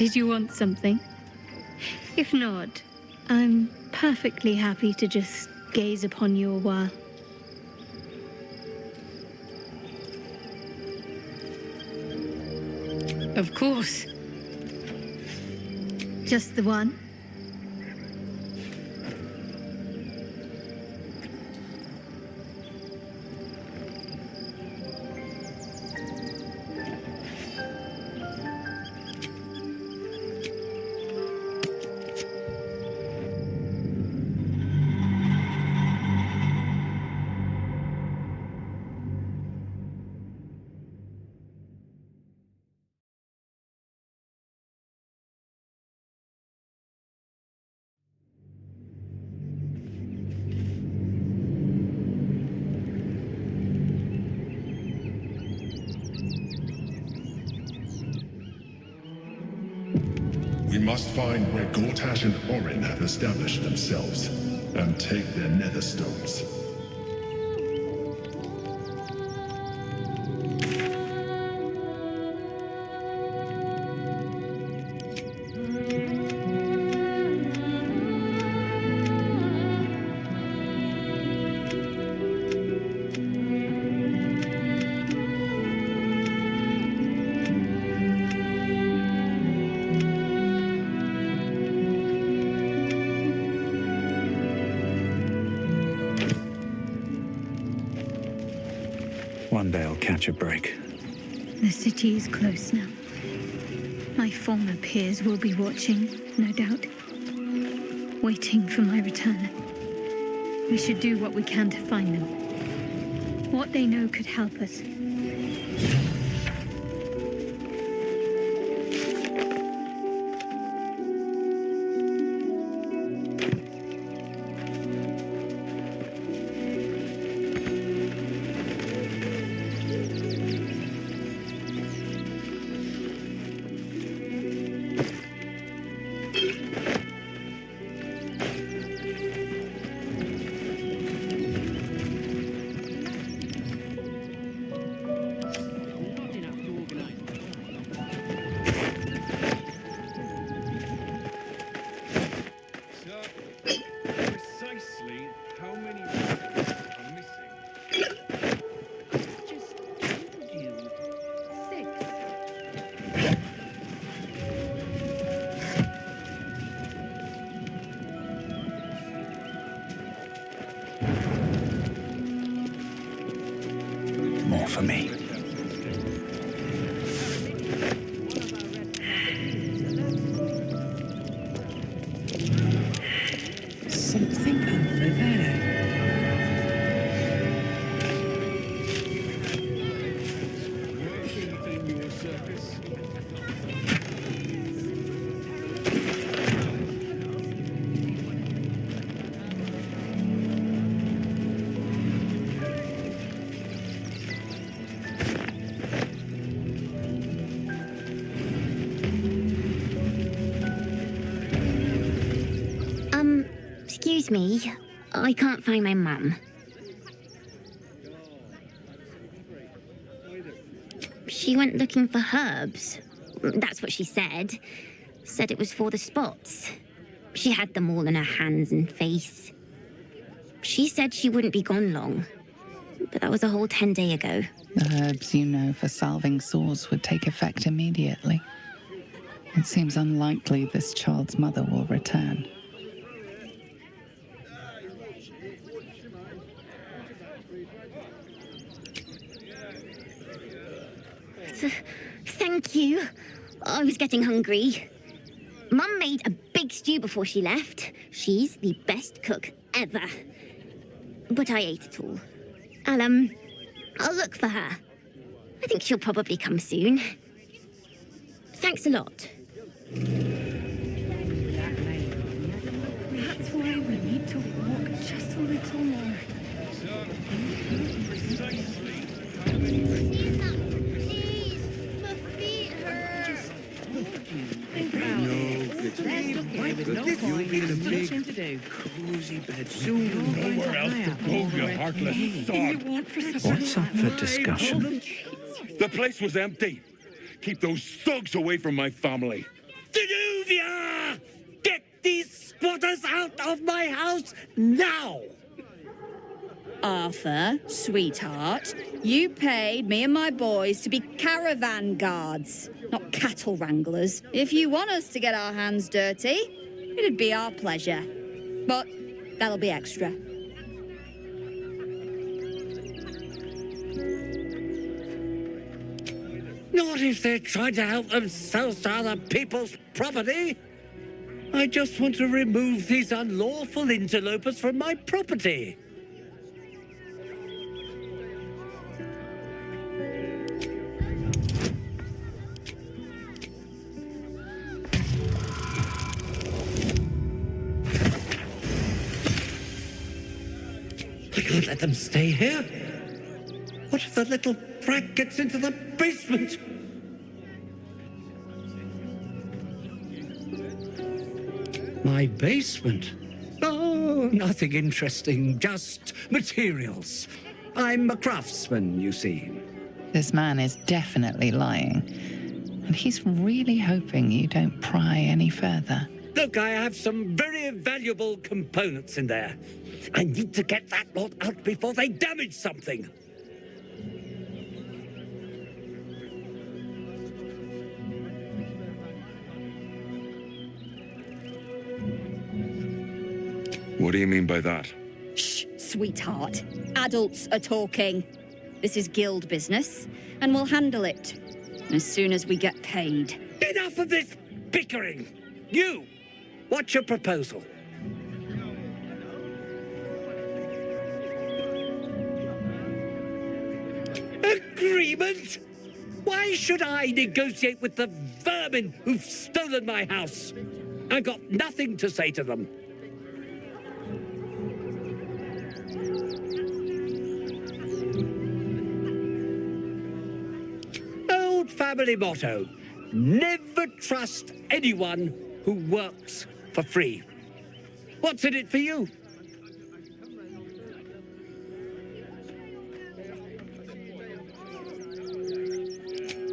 Did you want something? If not, I'm perfectly happy to just gaze upon you a while. Of course. Just the one? We must find where Gortash and Orin have established themselves, and take their nether stones. One day I'll catch a break. The city is close now. My former peers will be watching, no doubt. Waiting for my return. We should do what we can to find them. What they know could help us. More for me. Something over there. Working in your circus. Excuse me, I can't find my mum. She went looking for herbs. That's what she said. Said it was for the spots. She had them all in her hands and face. She said she wouldn't be gone long. But that was a whole 10 days ago. The herbs you know for salving sores would take effect immediately. It seems unlikely this child's mother will return. Thank you. I was getting hungry. Mum made a big stew before she left. She's the best cook ever. But I ate it all. I'll look for her. I think she'll probably come soon. Thanks a lot. That's why we need to walk just a little more. You'll be in a big, cozy bed soon. Nowhere else to go, you heartless sod. What's up for discussion? The place was empty. Keep those thugs away from my family. Danuvia! Get these squatters out of my house now! Arthur, sweetheart, you paid me and my boys to be caravan guards, not cattle wranglers. If you want us to get our hands dirty, it'd be our pleasure. But that'll be extra. Not if they're trying to help themselves to other people's property. I just want to remove these unlawful interlopers from my property. I can't let them stay here. What if the little brat gets into the basement? My basement? Oh, nothing interesting, just materials. I'm a craftsman, you see. This man is definitely lying. And he's really hoping you don't pry any further. Look, I have some very valuable components in there. I need to get that lot out before they damage something. What do you mean by that? Shh, sweetheart. Adults are talking. This is guild business, and we'll handle it as soon as we get paid. Enough of this bickering! You! What's your proposal? Agreement? Why should I negotiate with the vermin who've stolen my house? I've got nothing to say to them. Old family motto: never trust anyone who works for free. What's in it for you?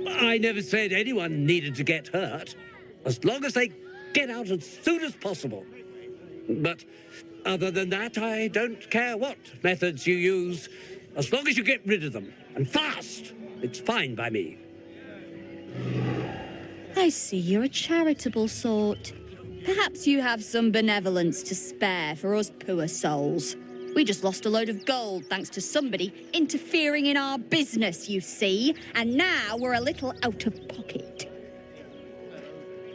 I never said anyone needed to get hurt, as long as they get out as soon as possible. But other than that, I don't care what methods you use, as long as you get rid of them, and fast. It's fine by me. I see you're a charitable sort. Perhaps you have some benevolence to spare for us poor souls. We just lost a load of gold thanks to somebody interfering in our business, you see. And now we're a little out of pocket.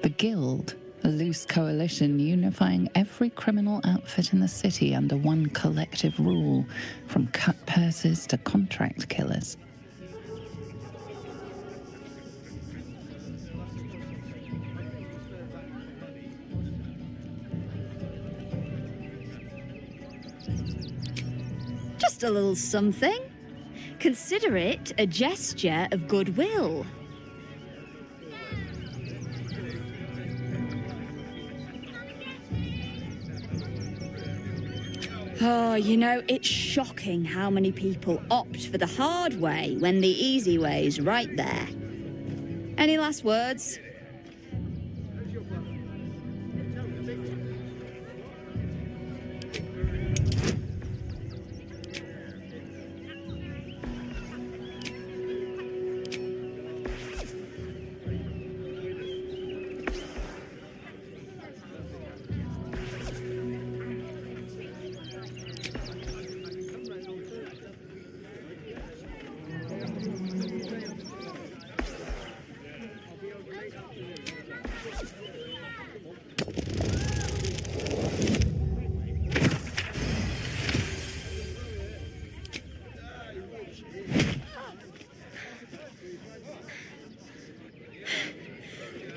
The Guild, a loose coalition unifying every criminal outfit in the city under one collective rule, from cut purses to contract killers. Just a little something. Consider it a gesture of goodwill. Oh, you know, it's shocking how many people opt for the hard way when the easy way's right there. Any last words?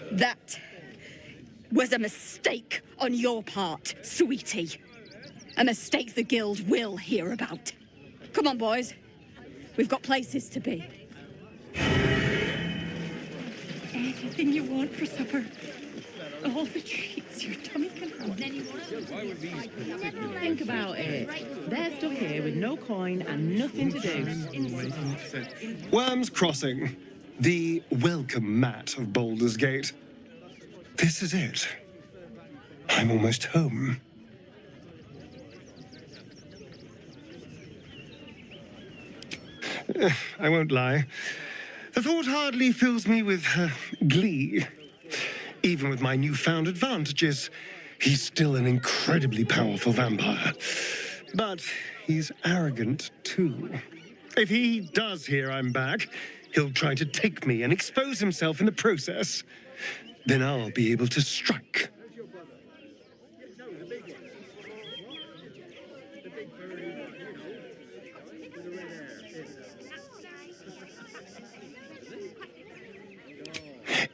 That was a mistake on your part, sweetie. A mistake the Guild will hear about. Come on, boys. We've got places to be. Anything you want for supper. All the treats your tummy can hold. Think about it. They're stuck here with no coin and nothing to do. Worm's Crossing, the welcome mat of Baldur's Gate. This is it. I'm almost home. I won't lie. The thought hardly fills me with glee. Even with my newfound advantages, he's still an incredibly powerful vampire. But he's arrogant, too. If he does hear I'm back, he'll try to take me and expose himself in the process. Then I'll be able to strike.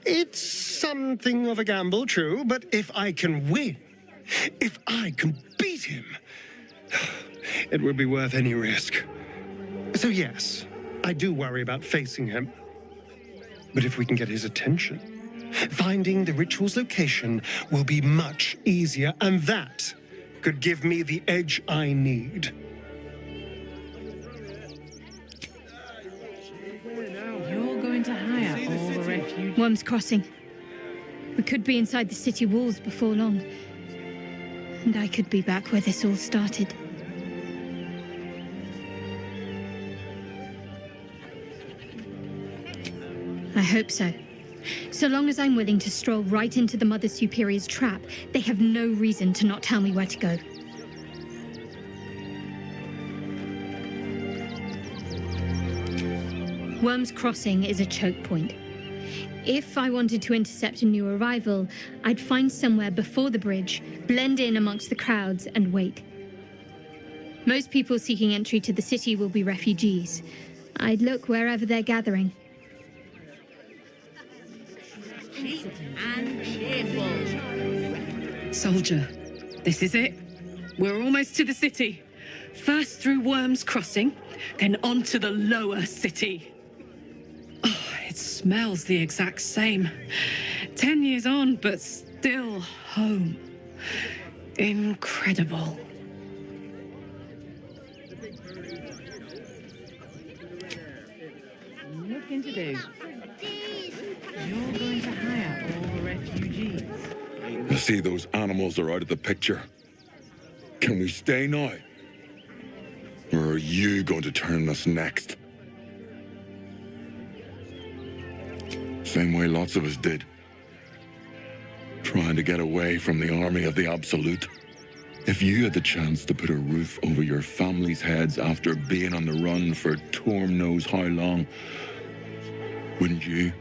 It's something of a gamble, true, but if I can win, if I can beat him, it would be worth any risk. So yes, I do worry about facing him. But if we can get his attention, finding the ritual's location will be much easier, and that could give me the edge I need. You're going to hire all the refugees. Worm's Crossing. We could be inside the city walls before long. And I could be back where this all started. I hope so. So long as I'm willing to stroll right into the Mother Superior's trap, they have no reason to not tell me where to go. Worm's Crossing is a choke point. If I wanted to intercept a new arrival, I'd find somewhere before the bridge, blend in amongst the crowds, and wait. Most people seeking entry to the city will be refugees. I'd look wherever they're gathering. And cheerful. Soldier, this is it. We're almost to the city. First through Worm's Crossing, then on to the lower city. Oh, it smells the exact same. 10 years on, but still home. Incredible. Nothing to do. You're going to hire all the refugees. I see those animals are out of the picture. Can we stay now? Or are you going to turn us next? Same way lots of us did. Trying to get away from the army of the Absolute. If you had the chance to put a roof over your family's heads after being on the run for Torm knows how long, wouldn't you?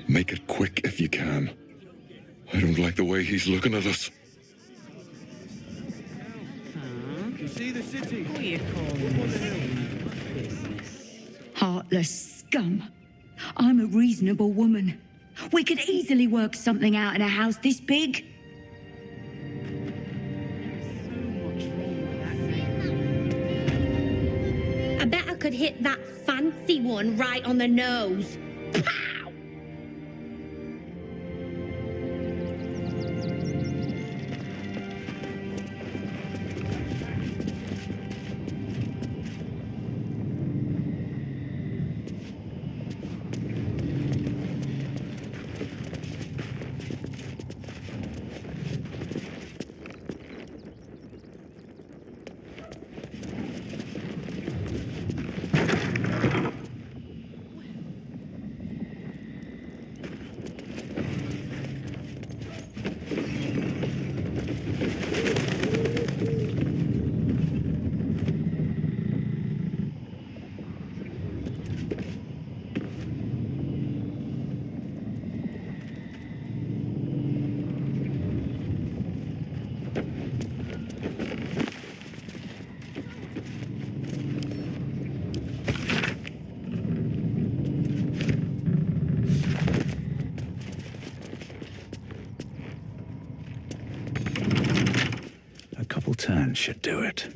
Make it quick if you can. I don't like the way he's looking at us. See the city. What are you calling this? Heartless scum. I'm a reasonable woman. We could easily work something out in a house this big. I bet I could hit that fancy one right on the nose. Pow! A couple turns should do it.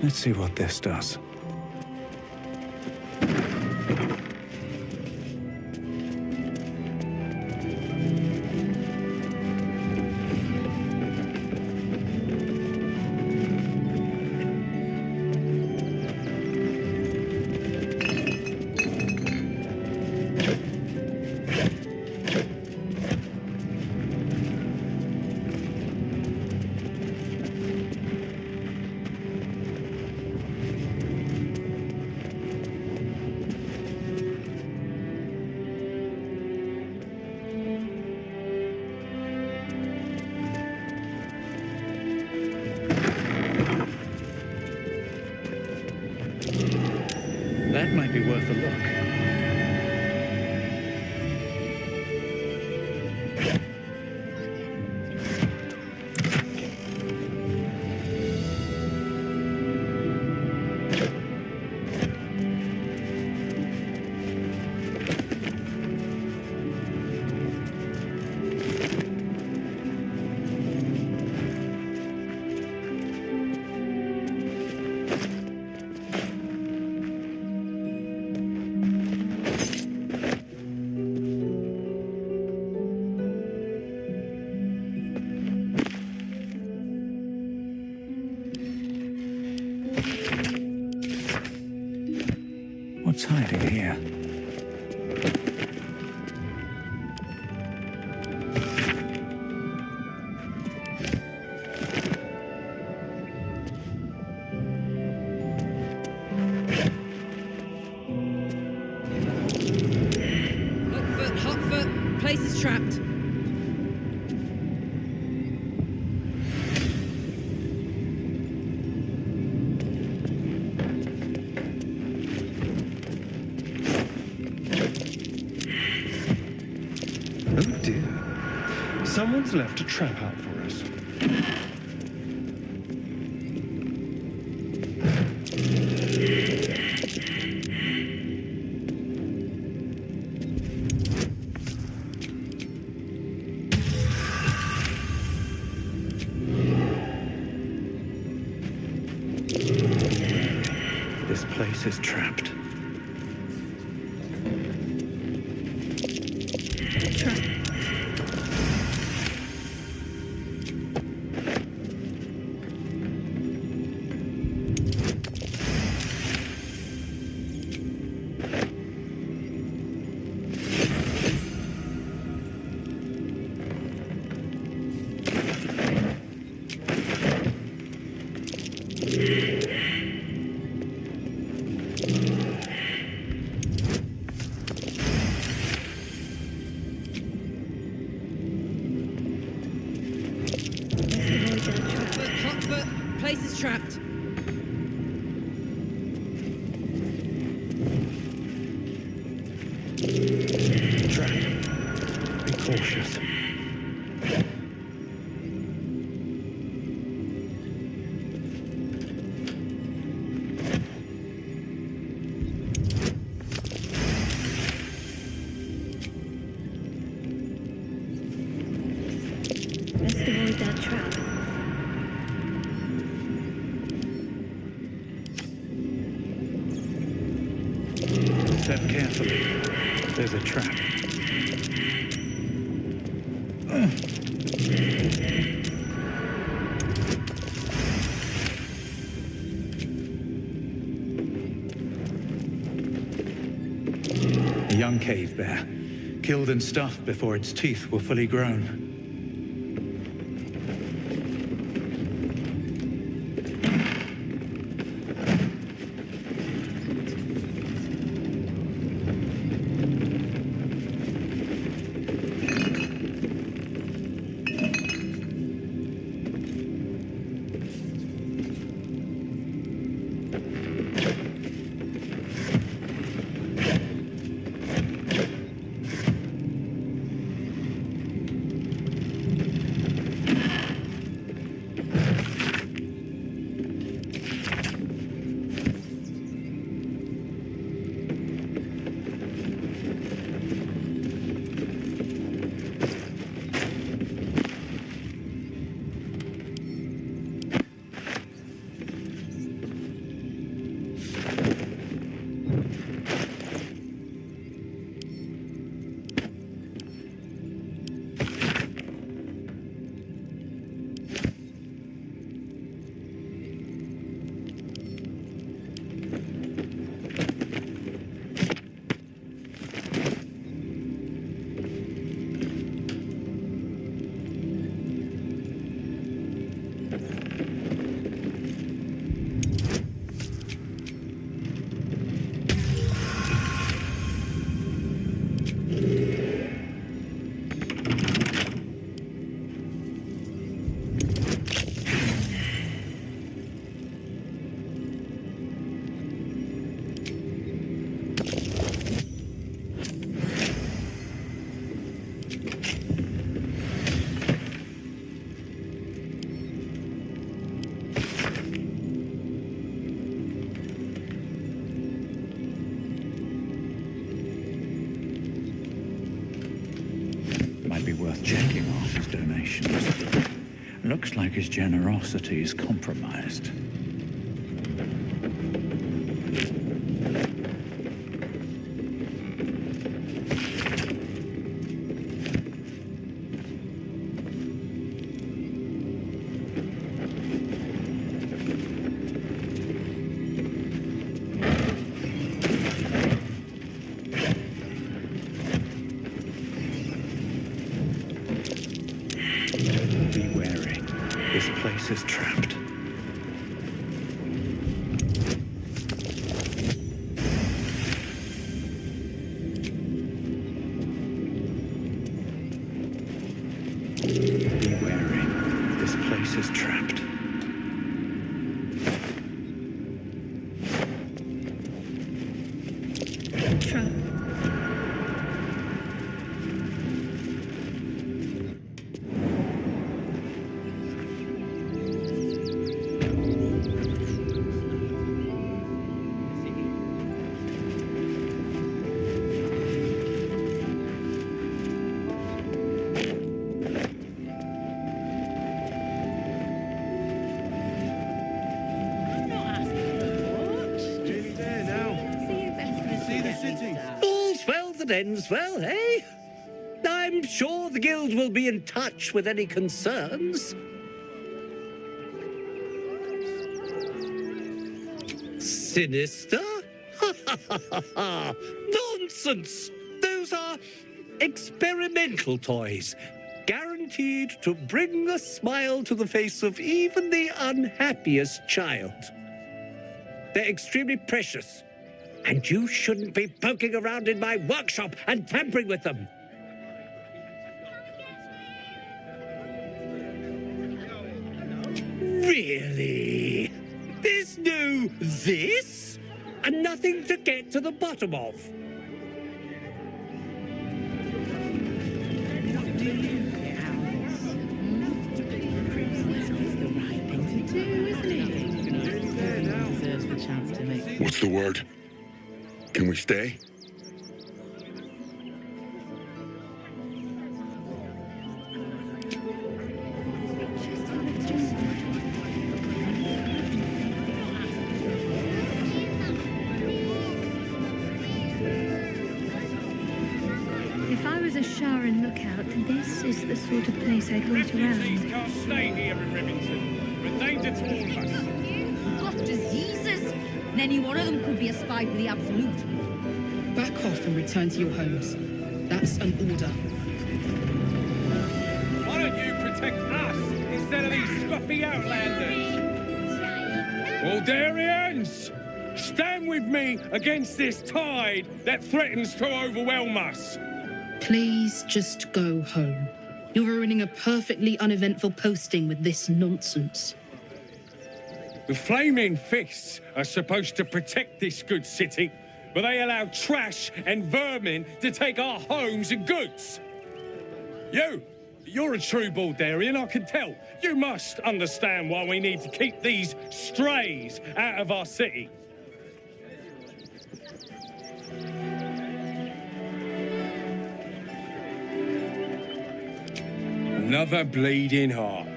Let's see what this does. That might be worth a look. What's hiding here? Hot foot, place is trapped. Oh dear. Someone's left a trap out for us. This place is trapped. Hot foot, place is trapped. Trap. Be cautious. Let's avoid that trap. Step carefully. There's a trap. A young cave bear, killed and stuffed before its teeth were fully grown. Looks like his generosity is compromised. Be wary. This place is trapped. Be wary. This place is trapped. Trap. All's well that ends well, eh? I'm sure the Guild will be in touch with any concerns. Sinister? Nonsense! Those are experimental toys, guaranteed to bring a smile to the face of even the unhappiest child. They're extremely precious, and you shouldn't be poking around in my workshop and tampering with them. Really? There's no this? And nothing to get to the bottom of? What's the word? Can we stay? If I was a Sharon lookout, this is the sort of place I'd wait around. Can't stay here in Remington. We're danger to all of us. Got diseases? And any one of them could be a spy for the Absolute. Back off and return to your homes. That's an order. Why don't you protect us instead of these scruffy outlanders? Baldurians! Stand with me against this tide that threatens to overwhelm us. Please just go home. You're ruining a perfectly uneventful posting with this nonsense. The Flaming Fists are supposed to protect this good city, but they allow trash and vermin to take our homes and goods. You're a true Baldurian, I can tell. You must understand why we need to keep these strays out of our city. Another bleeding heart.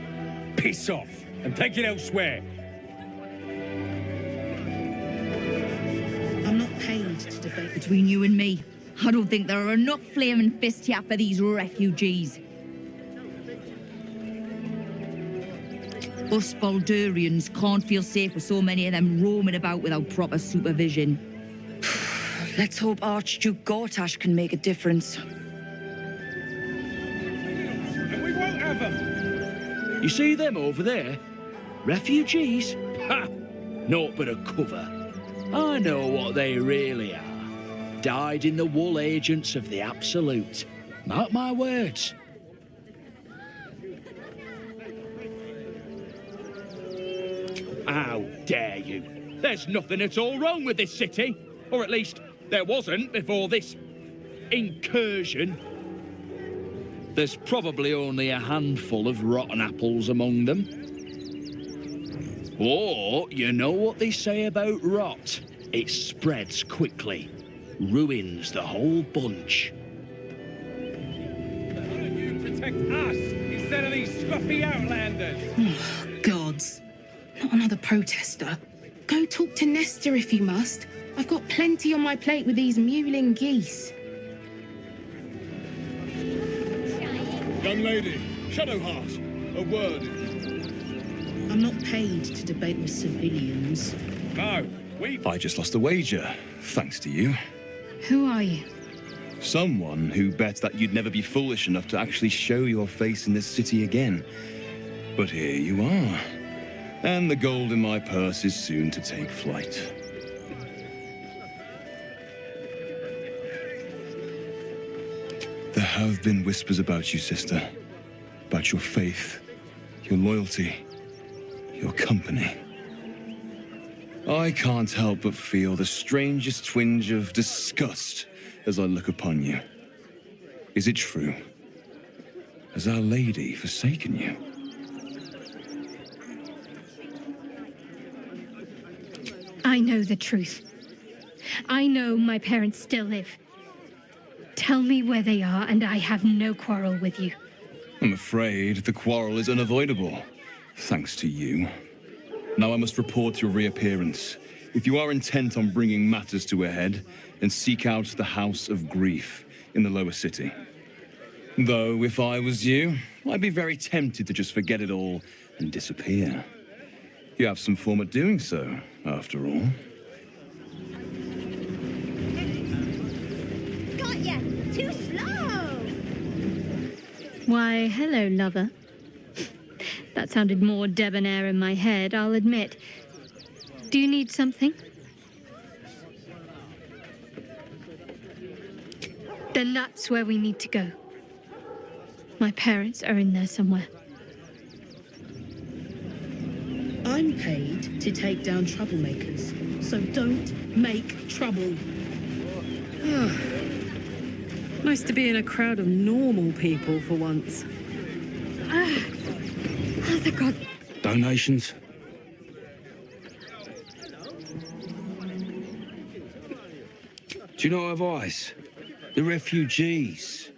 Piss off and take it elsewhere. I'm not paid to debate between you and me. I don't think there are enough flaming fists here for these refugees. Us Baldurians can't feel safe with so many of them roaming about without proper supervision. Let's hope Archduke Gortash can make a difference. And we won't have them. You see them over there? Refugees? Ha! Naught but a cover. I know what they really are. Dyed-in-the-wool agents of the Absolute. Mark my words. How dare you? There's nothing at all wrong with this city. Or at least, there wasn't before this incursion. There's probably only a handful of rotten apples among them. Or, you know what they say about rot? It spreads quickly. Ruins the whole bunch. Why don't you protect us instead instead of these scruffy outlanders. Oh, gods. Not another protester. Go talk to Nestor if you must. I've got plenty on my plate with these mewling geese. Young lady, Shadowheart, a word. I'm not paid to debate with civilians. No, I just lost a wager, thanks to you. Who are you? Someone who bet that you'd never be foolish enough to actually show your face in this city again. But here you are. And the gold in my purse is soon to take flight. There have been whispers about you, sister. About your faith, your loyalty, your company. I can't help but feel the strangest twinge of disgust as I look upon you. Is it true? Has Our Lady forsaken you? I know the truth. I know my parents still live. Tell me where they are, and I have no quarrel with you. I'm afraid the quarrel is unavoidable, thanks to you. Now I must report your reappearance. If you are intent on bringing matters to a head, then seek out the House of Grief in the lower city. Though, if I was you, I'd be very tempted to just forget it all and disappear. You have some form at doing so, after all. Got ya! Too slow! Why, hello, lover. That sounded more debonair in my head, I'll admit. Do you need something? Then that's where we need to go. My parents are in there somewhere. I'm paid to take down troublemakers, so don't make trouble. Nice to be in a crowd of normal people for once. Oh, thank God. Donations? Do you know our advice? The refugees.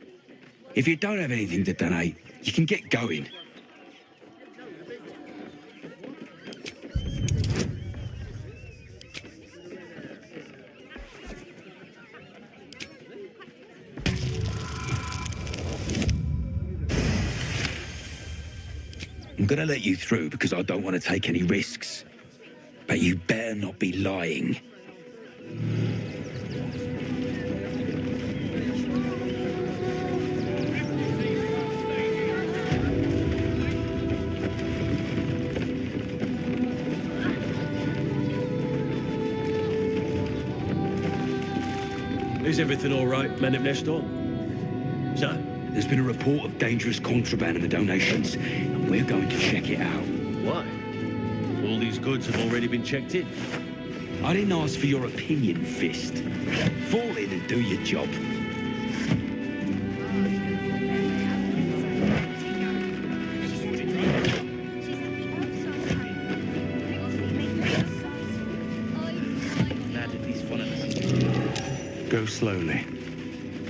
If you don't have anything to donate, you can get going. I'm gonna let you through because I don't want to take any risks. But you better not be lying. Is everything all right, men of Nestor? So? There's been a report of dangerous contraband in the donations, and we're going to check it out. Why? All these goods have already been checked in. I didn't ask for your opinion, Fist. Fall in and do your job. Go slowly.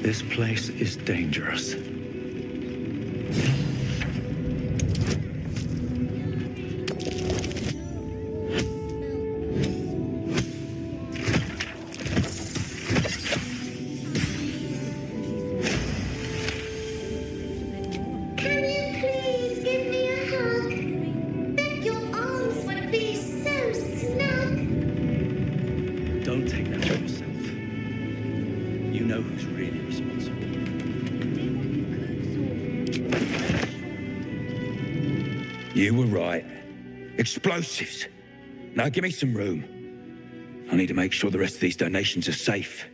This place is dangerous. Don't take that for yourself. You know who's really responsible. You were right. Explosives. Now give me some room. I need to make sure the rest of these donations are safe.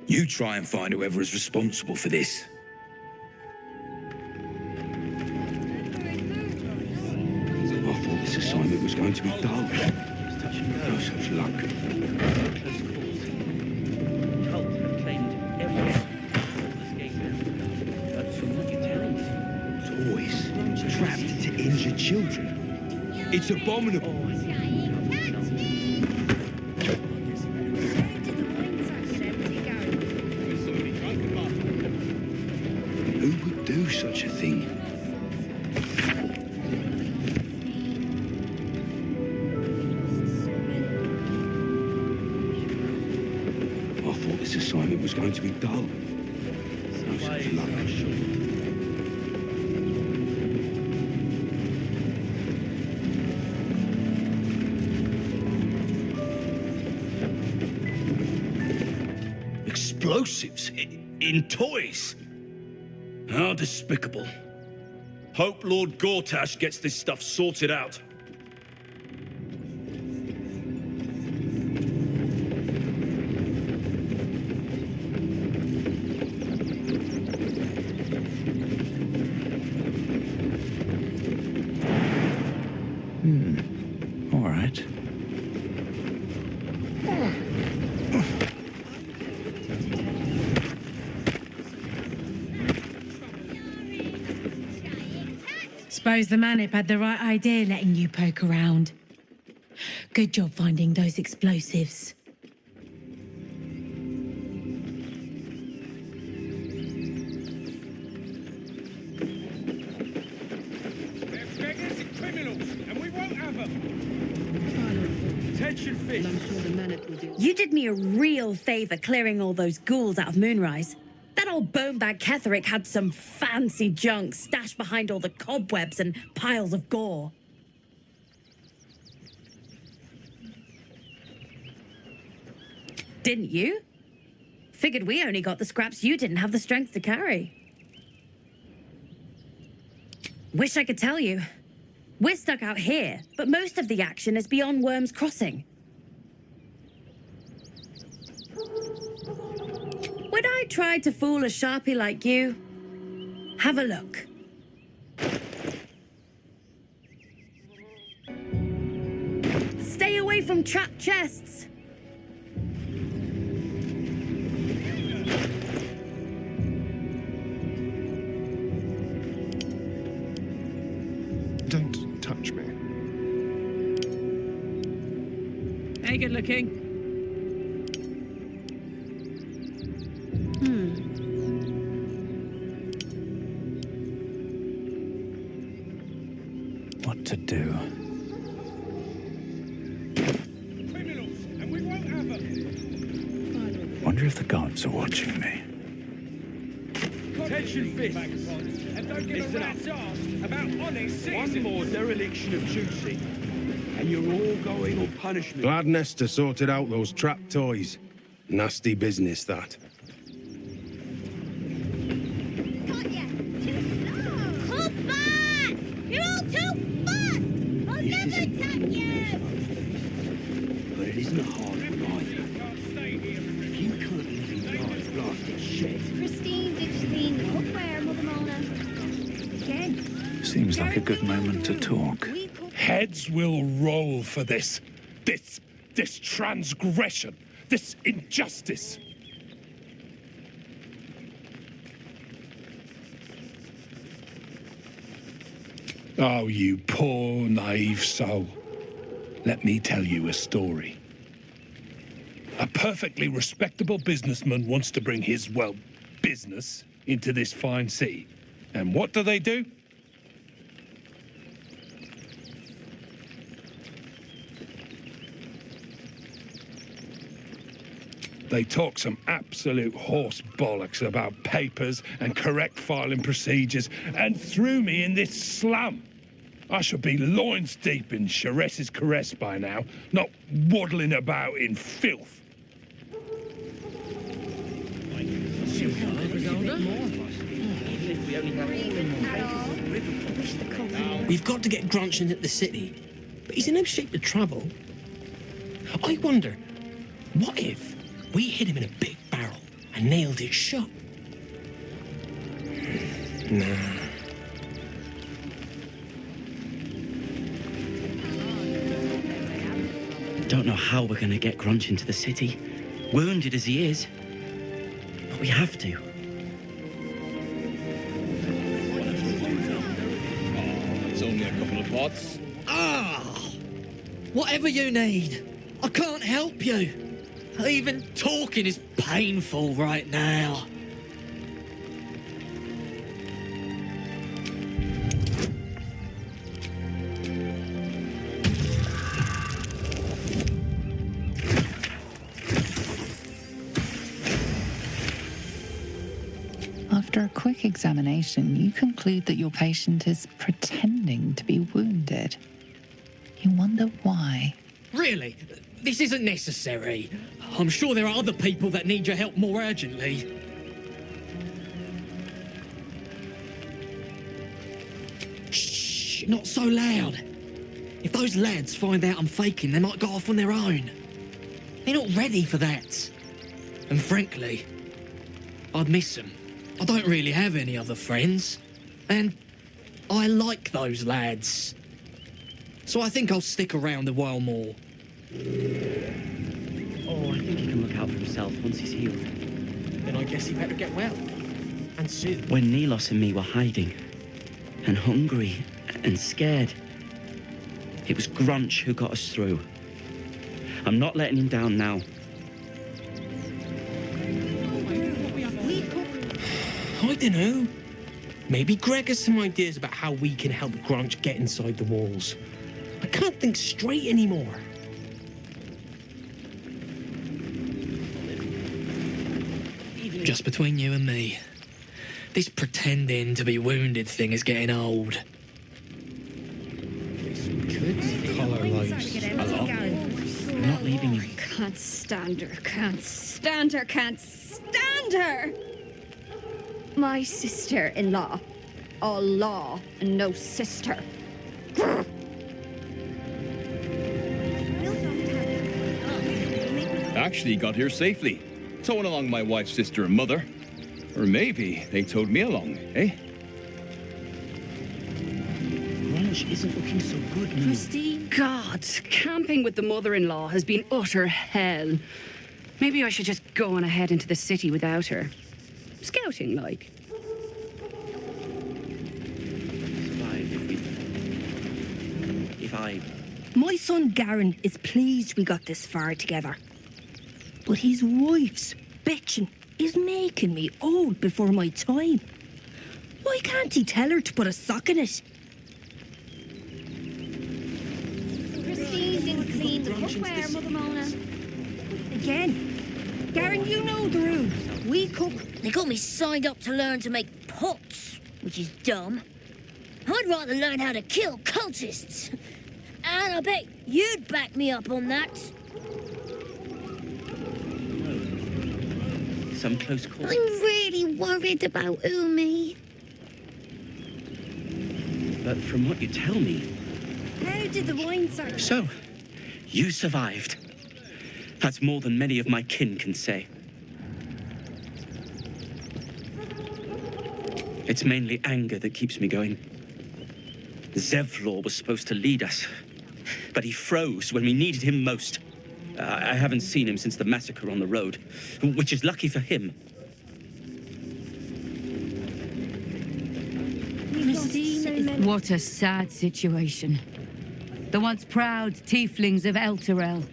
You try and find whoever is responsible for this. I thought this assignment was going to be dull. No such luck. Toys trapped to injure children. It's abominable. Who would do do such a thing? I thought this assignment was going to be dull. No such luck. Explosives in toys? How despicable. Hope Lord Gortash gets this stuff sorted out. All right. Suppose the Manip had the right idea letting you poke around. Good job finding those explosives. They're beggars and criminals, and we won't have them. Attention, fish. You did me a real favour clearing all those ghouls out of Moonrise. That old bonebag Ketherick had some fancy junk stashed behind all the cobwebs and piles of gore. Didn't you? Figured we only got the scraps you didn't have the strength to carry. Wish I could tell you. We're stuck out here, but most of the action is beyond Worm's Crossing. When I tried to fool a Sharpie like you, have a look. Stay away from trapped chests. Don't touch me. Hey, good looking. What to do? Criminals, and we won't have them. Wonder if the guards are watching me. Attention, fish. And don't give a rat's arse about honest citizens. One more dereliction of juicy, and you're all going on punishment. Glad Nesta sorted out those trap toys. Nasty business, that. Hold back! You're all too fast! I'll never attack you! But it isn't a hard one either. If you can't live in God's blasted shed, Christine, Ditchley, cookware, Mother Mona. Again. Seems like a good moment to talk. Heads will roll for this. This transgression. This injustice. Oh, you poor, naive soul. Let me tell you a story. A perfectly respectable businessman wants to bring his, well, business into this fine city. And what do? They talk some absolute horse bollocks about papers and correct filing procedures and threw me in this slum. I should be loins deep in Sharess's caress by now, not waddling about in filth. We've got to get Grunch into the city, but he's in no shape to travel. I wonder, what if we hid him in a big barrel and nailed it shut? Nah. Don't know how we're going to get Grunch into the city, wounded as he is. But we have to. It's only a couple of pots. Whatever you need. I can't help you. Even talking is painful right now. examination, you conclude that your patient is pretending to be wounded. You wonder why. Really? This isn't necessary. I'm sure there are other people that need your help more urgently. Shh, not so loud. If those lads find out I'm faking, they might go off on their own. They're not ready for that. And frankly, I'd miss them. I don't really have any other friends. And I like those lads. So I think I'll stick around a while more. Oh, I think he can look out for himself once he's healed. Then I guess he better get well. And soon. When Nilos and me were hiding, and hungry, and scared, it was Grunch who got us through. I'm not letting him down now. I don't know. Maybe Greg has some ideas about how we can help Grunch get inside the walls. I can't think straight anymore. Just between you and me, this pretending to be wounded thing is getting old. I'm not leaving you. Can't stand her, can't stand her, can't stand her! My sister-in-law. All law and no sister. Actually got here safely. Towing along my wife's sister and mother. Or maybe they towed me along, eh? Grunch isn't looking so good now. Christine? God, camping with the mother-in-law has been utter hell. Maybe I should just go on ahead into the city without her. Scouting, like. My son Garen is pleased we got this far together. But his wife's bitching is making me old before my time. Why can't he tell her to put a sock in it? Christine didn't clean the cookware, Mother Mona. Again. Garen, you know the rules. We cook. They got me signed up to learn to make pots, which is dumb. I'd rather learn how to kill cultists. And I bet you'd back me up on that. Some close calls. I'm really worried about Umi. But from what you tell me... How did the wine start? So, you survived. That's more than many of my kin can say. It's mainly anger that keeps me going. Zevlor was supposed to lead us, but he froze when we needed him most. I haven't seen him since the massacre on the road, which is lucky for him. What a sad situation. The once proud tieflings of Elturel,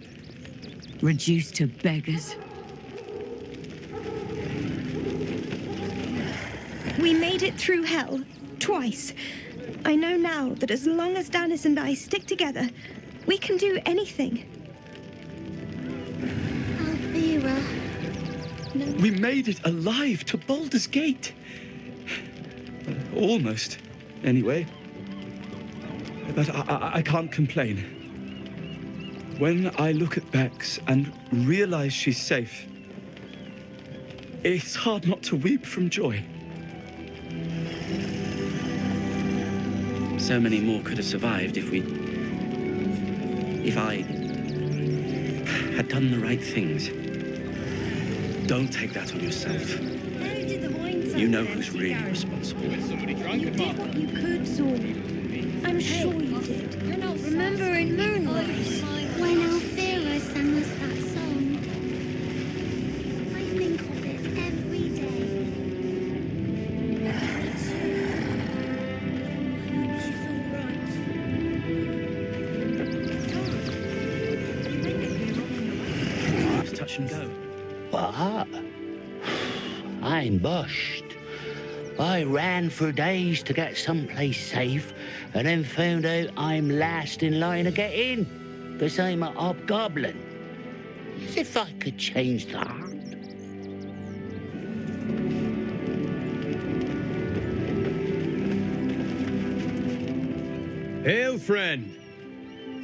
reduced to beggars. We made it through hell, twice. I know now that as long as Danis and I stick together, we can do anything. Althera. No. We made it alive to Baldur's Gate. Almost, anyway. But I can't complain. When I look at Bex and realize she's safe, it's hard not to weep from joy. So many more could have survived if I had done the right things. Don't take that on yourself. You know who's really responsible. You did what you could, Zorn. I'm sure you did. Remember in Moonrise, when Althera sang us that song? I think of it every day. It's touch and go. What? I'm bushed. I ran for days to get someplace safe and then found out I'm last in line to get in because I'm a hobgoblin. As if I could change that. Hail, friend.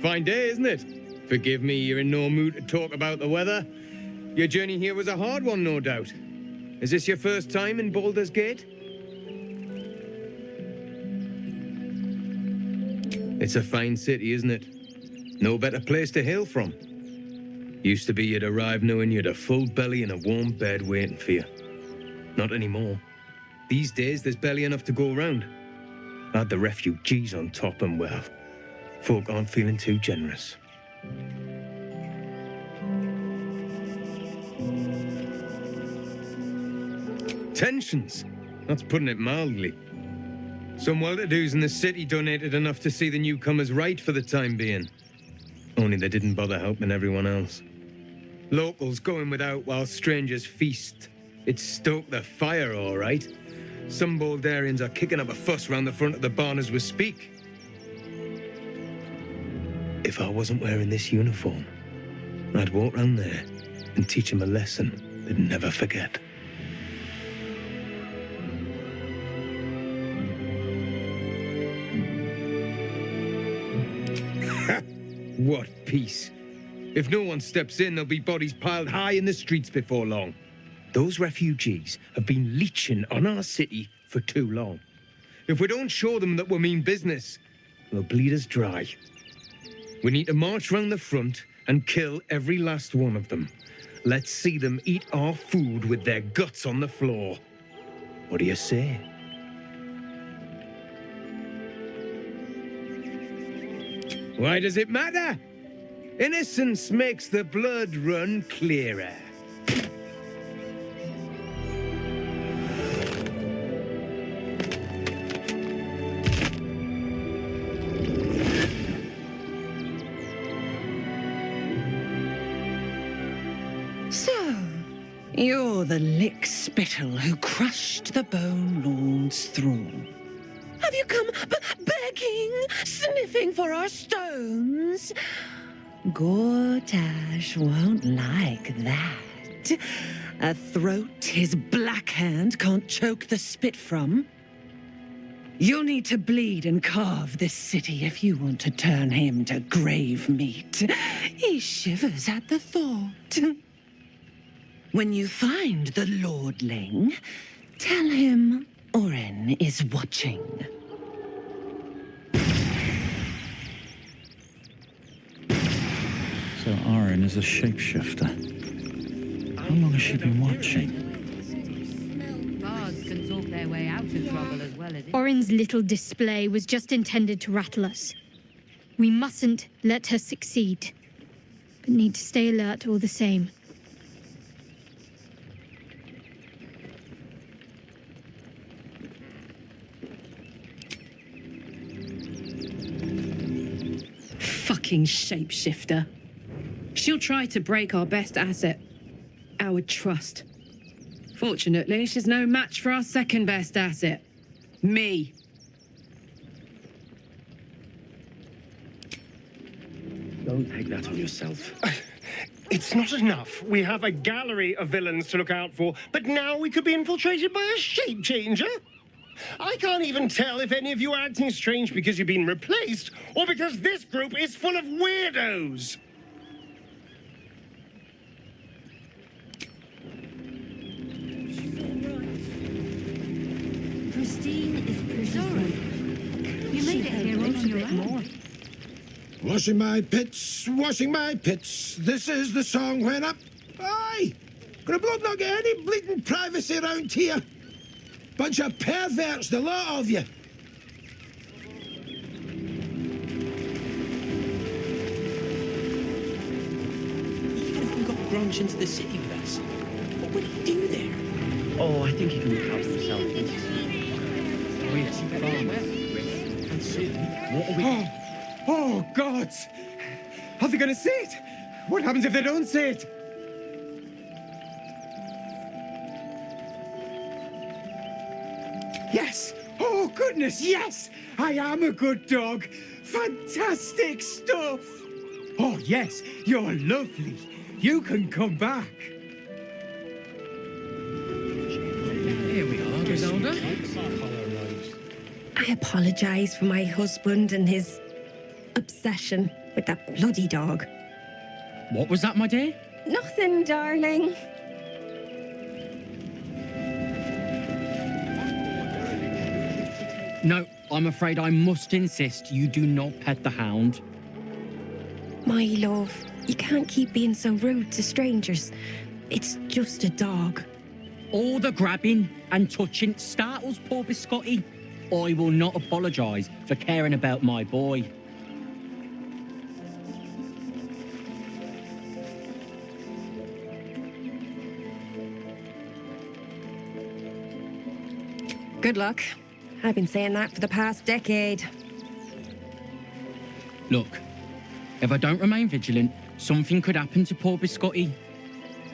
Fine day, isn't it? Forgive me, you're in no mood to talk about the weather. Your journey here was a hard one, no doubt. Is this your first time in Baldur's Gate? It's a fine city, isn't it? No better place to hail from. Used to be you'd arrive knowing you'd a full belly and a warm bed waiting for you. Not anymore. These days, there's barely enough to go around. Add the refugees on top and, well, folk aren't feeling too generous. Tensions. That's putting it mildly. Some well-to-dos in the city donated enough to see the newcomers right for the time being. Only they didn't bother helping everyone else. Locals going without while strangers feast. It stoked the fire, all right. Some Baldurians are kicking up a fuss round the front of the barn as we speak. If I wasn't wearing this uniform, I'd walk round there and teach them a lesson they'd never forget. What peace. If no one steps in, there'll be bodies piled high in the streets before long. Those refugees have been leeching on our city for too long. If we don't show them that we mean business, they'll bleed us dry. We need to march round the front and kill every last one of them. Let's see them eat our food with their guts on the floor. What do you say? Why does it matter? Innocence makes the blood run clearer. So, you're the lick-spittle who crushed the Bone Lord's throne. Have you come begging, sniffing for our stones? Gortash won't like that. A throat his black hand can't choke the spit from. You'll need to bleed and carve this city if you want to turn him to grave meat. He shivers at the thought. When you find the Lordling, tell him Oren is watching. So Oren is a shapeshifter. How long has she been watching? Bards can talk their way out of trouble as well as it. Oren's little display was just intended to rattle us. We mustn't let her succeed, but need to stay alert all the same. Fucking shapeshifter. She'll try to break our best asset, our trust. Fortunately, she's no match for our second best asset, me. Don't take that on yourself. It's not enough. We have a gallery of villains to look out for, but now we could be infiltrated by a shape changer? I can't even tell if any of you are acting strange because you've been replaced or because this group is full of weirdos. Christine is pretty. You made it here on your own. Washing my pits, this is the song when up. Aye! Gonna blood not get any bleeding privacy around here. Bunch of perverts, the lot of you. Even if we got Grunch into the city with us, what would he do there? Oh, I think he can look out for himself. And soon, What are we... Oh, God! Are they gonna see it? What happens if they don't see it? Yes! Oh, goodness, yes! I am a good dog! Fantastic stuff! Oh, yes, you're lovely. You can come back. Here we are, Griselda. I apologise for my husband and his obsession with that bloody dog. What was that, my dear? Nothing, darling. No, I'm afraid I must insist you do not pet the hound. My love, you can't keep being so rude to strangers. It's just a dog. All the grabbing and touching startles poor Biscotti. I will not apologise for caring about my boy. Good luck. I've been saying that for the past decade. Look, if I don't remain vigilant, something could happen to poor Biscotti.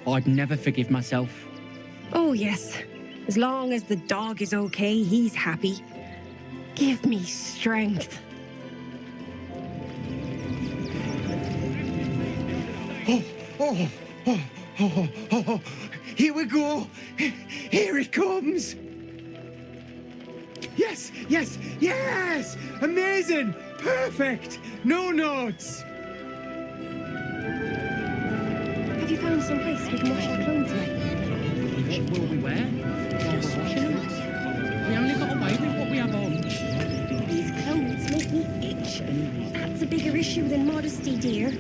I'd never forgive myself. Oh, yes. As long as the dog is okay, he's happy. Give me strength. Oh, here we go. Here it comes. Yes, yes, yes! Amazing! Perfect! No notes! Have you found some place we can wash our clothes in? What will we wear? Just washing them. We only got away with what we have on. These clothes make me itch. That's a bigger issue than modesty, dear.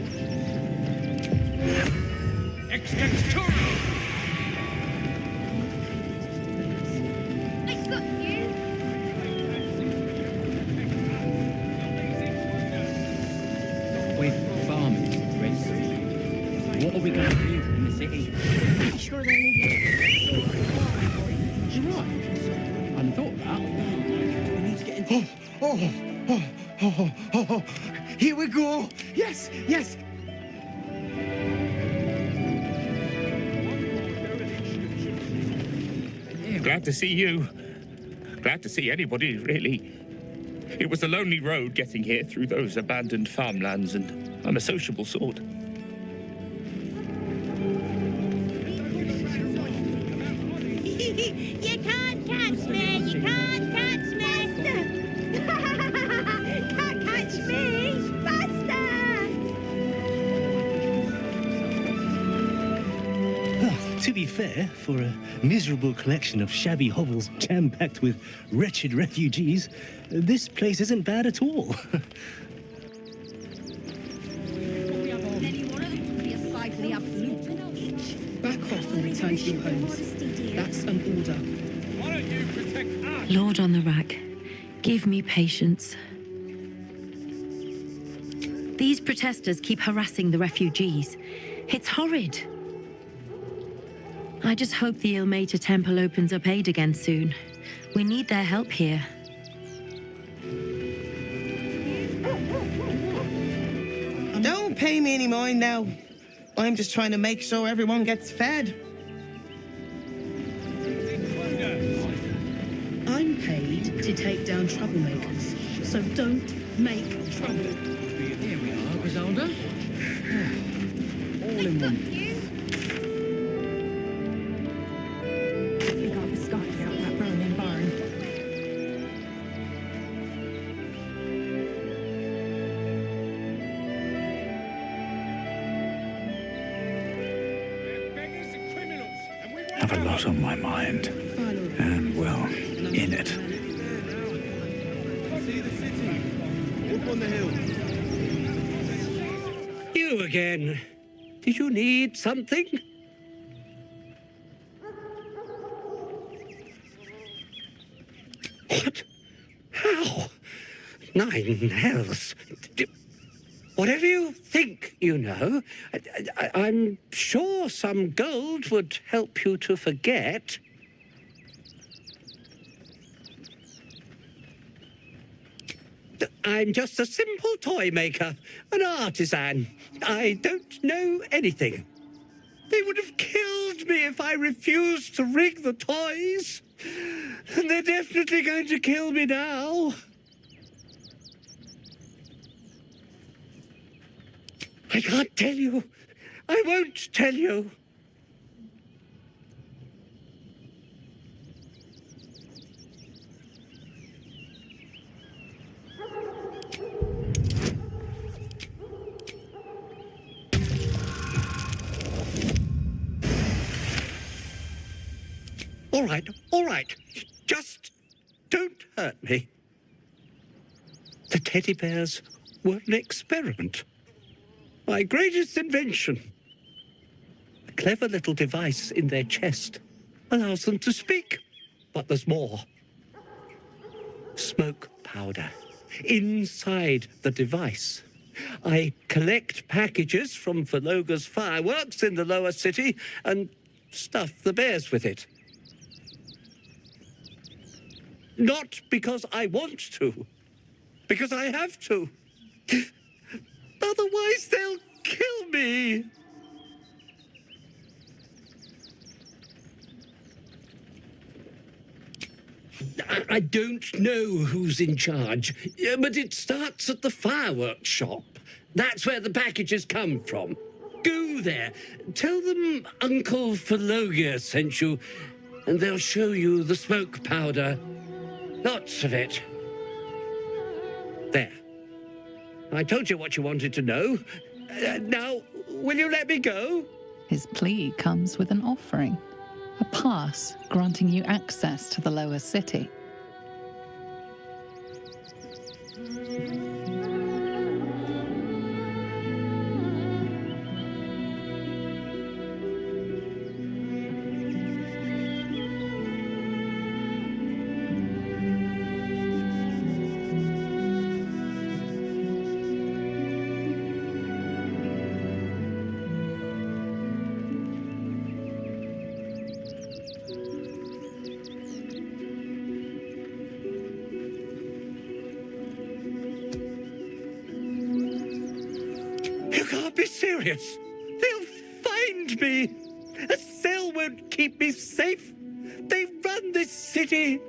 What are we going to do in the city? I'm sure they need You're right. I hadn't thought of that. We need to get into... Here we go. Yes, yes. Glad to see you. Glad to see anybody, really. It was a lonely road getting here through those abandoned farmlands, and I'm a sociable sort. You can't catch me! You can't catch me! Can't catch me! Faster! To be fair, for a miserable collection of shabby hovels jam-packed with wretched refugees, this place isn't bad at all. Back off and return to your homes. That's an order. Why don't you protect us? Lord on the rack, give me patience. These protesters keep harassing the refugees. It's horrid. I just hope the Ilmater Temple opens up aid again soon. We need their help here. Don't pay me any mind now. I'm just trying to make sure everyone gets fed. I'm paid to take down troublemakers, so don't make trouble. Here we are, Griselda. All in one. We got Biscotti out of that burning barn. Have a lot on my mind. And, well, in it. Up on the hill. You again. Did you need something? What? How? Nine hells. Whatever you think, you know, I'm sure some gold would help you to forget. I'm just a simple toy maker, an artisan. I don't know anything. They would have killed me if I refused to rig the toys. And they're definitely going to kill me now. I can't tell you. I won't tell you. All right. Just don't hurt me. The teddy bears were an experiment. My greatest invention. A clever little device in their chest allows them to speak. But there's more. Smoke powder inside the device. I collect packages from Verloga's fireworks in the lower city and stuff the bears with it. Not because I want to, because I have to. Otherwise, they'll kill me. I don't know who's in charge, but it starts at the fireworks shop. That's where the packages come from. Go there. Tell them Uncle Verloga sent you, and they'll show you the smoke powder. Lots of it. There. I told you what you wanted to know. Now, will you let me go? His plea comes with an offering. A pass granting you access to the lower city. Be serious. They'll find me. A cell won't keep me safe. They run this city.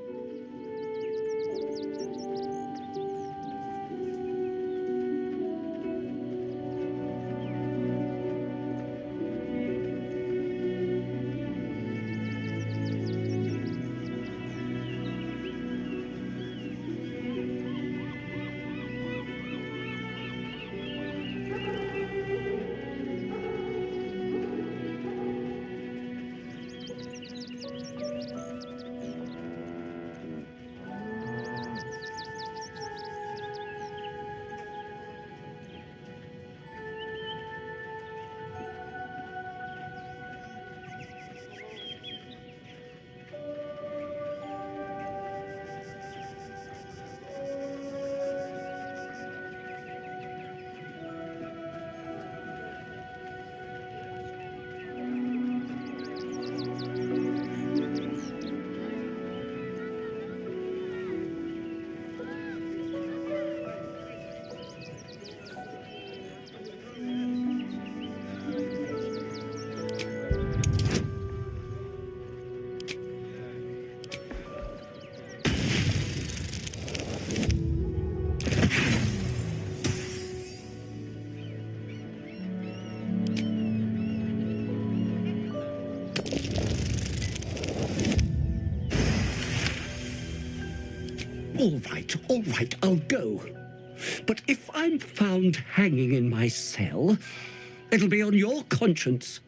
All right, I'll go. But if I'm found hanging in my cell, it'll be on your conscience.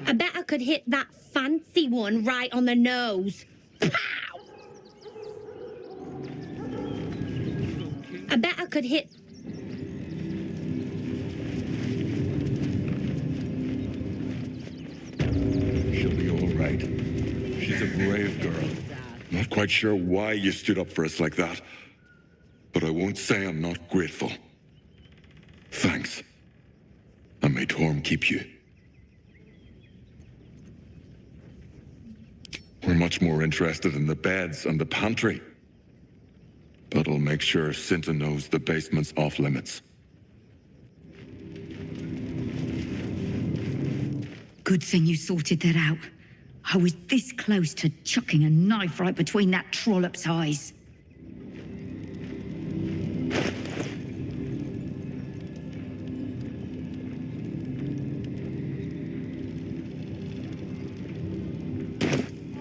I bet I could hit that fancy one right on the nose. Pow! I bet I could hit... She'll be all right. She's a brave girl. Not quite sure why you stood up for us like that, but I won't say I'm not grateful. Thanks. And may Torm keep you. We're much more interested in the beds and the pantry. But I'll make sure Cinta knows the basement's off limits. Good thing you sorted that out. I was this close to chucking a knife right between that trollop's eyes.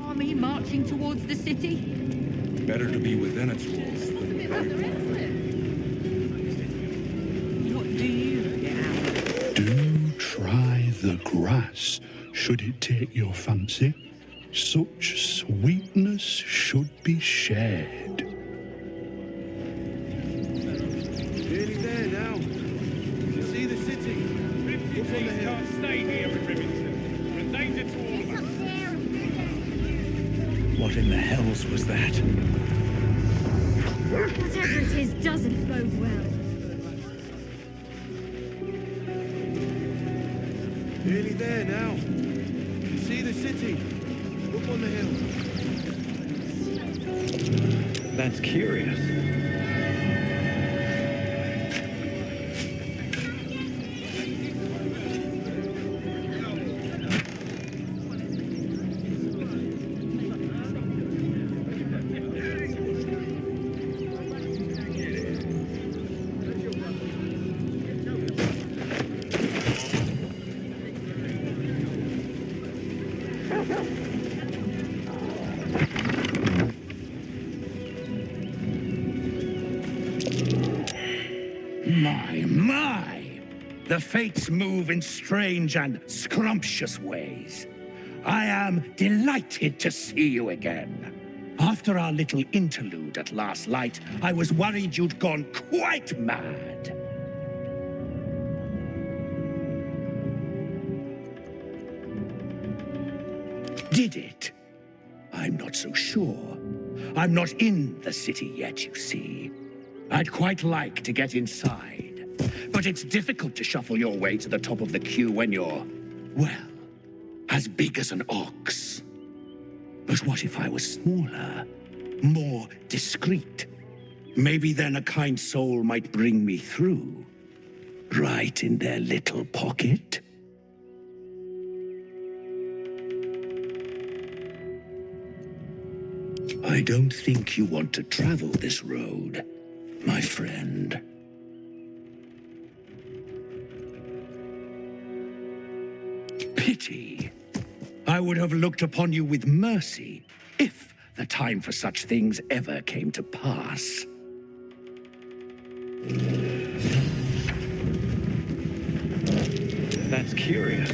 Army marching towards the city? Better to be within its walls than What do you get out? Do try the grass, should it take your fancy. Such sweetness should be shared. Nearly there now. You see the city. Refugees can't stay here in Rivington. We're a danger to all of us. What in the hells was that? Whatever it is doesn't bode well. Nearly there now. You see the city. Up on the hill. That's curious. My! The fates move in strange and scrumptious ways. I am delighted to see you again. After our little interlude at last light, I was worried you'd gone quite mad. Did it? I'm not so sure. I'm not in the city yet, you see. I'd quite like to get inside, but it's difficult to shuffle your way to the top of the queue when you're, well, as big as an ox. But what if I was smaller, more discreet? Maybe then a kind soul might bring me through, right in their little pocket. I don't think you want to travel this road, my friend. Pity. I would have looked upon you with mercy if the time for such things ever came to pass. That's curious.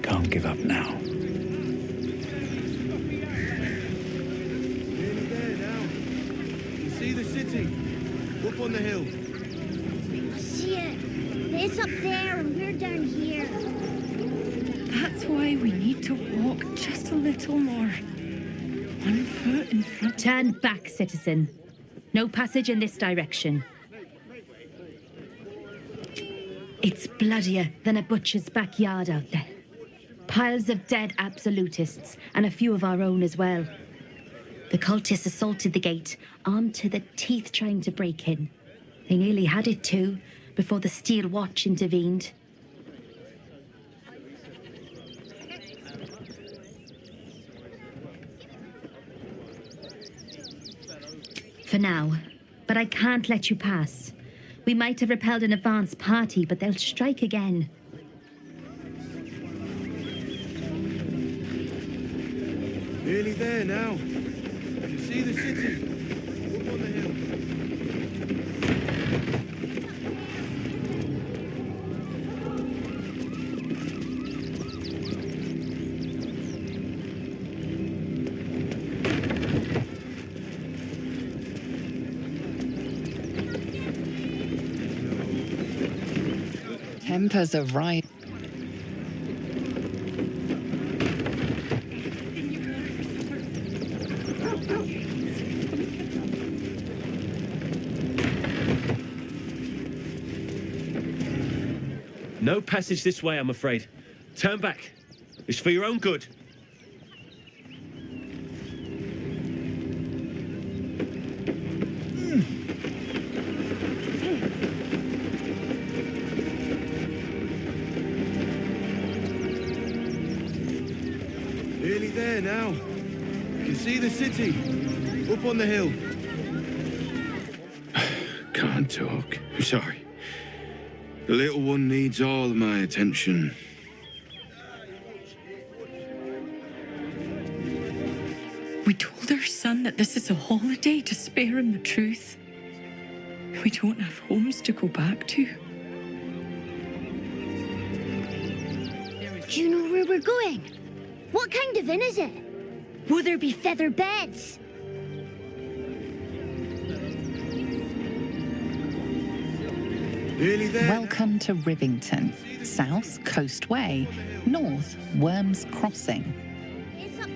Can't give up now. Nearly there now. You see the city. Up on the hill. I see it. It's up there and we're down here. That's why we need to walk just a little more. One foot in front. Turn back, citizen. No passage in this direction. It's bloodier than a butcher's backyard out there. Piles of dead absolutists, and a few of our own as well. The cultists assaulted the gate, armed to the teeth trying to break in. They nearly had it too, before the Steel Watch intervened. For now, but I can't let you pass. We might have repelled an advance party, but they'll strike again. Nearly there now. You can see the city. Up on the hill. Tempers are right. No passage this way, I'm afraid. Turn back. It's for your own good. Nearly there now. You can see the city. Up on the hill. Can't talk. I'm sorry. The little one needs all of my attention. We told our son that this is a holiday to spare him the truth. We don't have homes to go back to. Do you know where we're going? What kind of inn is it? Will there be feather beds? Nearly there. Welcome to Rivington. South, Coast Way. North, Worms Crossing. It's up